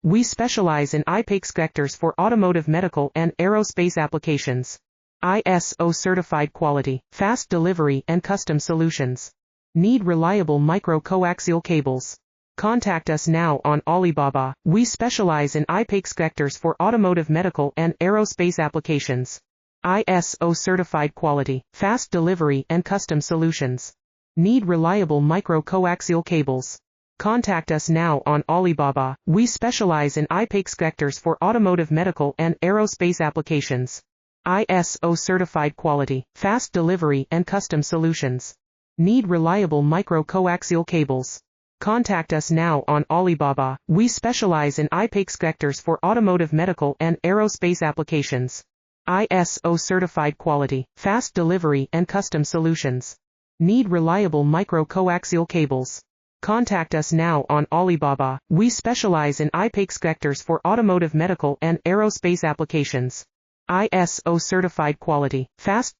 We specialize in IPACE connectors for automotive, medical, and aerospace applications. ISO certified quality, fast delivery, and custom solutions. Need reliable micro-coaxial cables? Contact us now on Alibaba. We specialize in IPACE connectors for automotive, medical, and aerospace applications. ISO certified quality, fast delivery, and custom solutions. Need reliable micro-coaxial cables? Contact us now on Alibaba. We specialize in IPACE connectors for automotive, medical, and aerospace applications. ISO certified quality, fast delivery, and custom solutions. Need reliable micro-coaxial cables? Contact us now on Alibaba. We specialize in IPACE connectors for automotive, medical, and aerospace applications. ISO certified quality, fast delivery, and custom solutions. Need reliable micro-coaxial cables? Contact us now on Alibaba. We specialize in IPACE connectors for automotive, medical, and aerospace applications. ISO certified quality, fast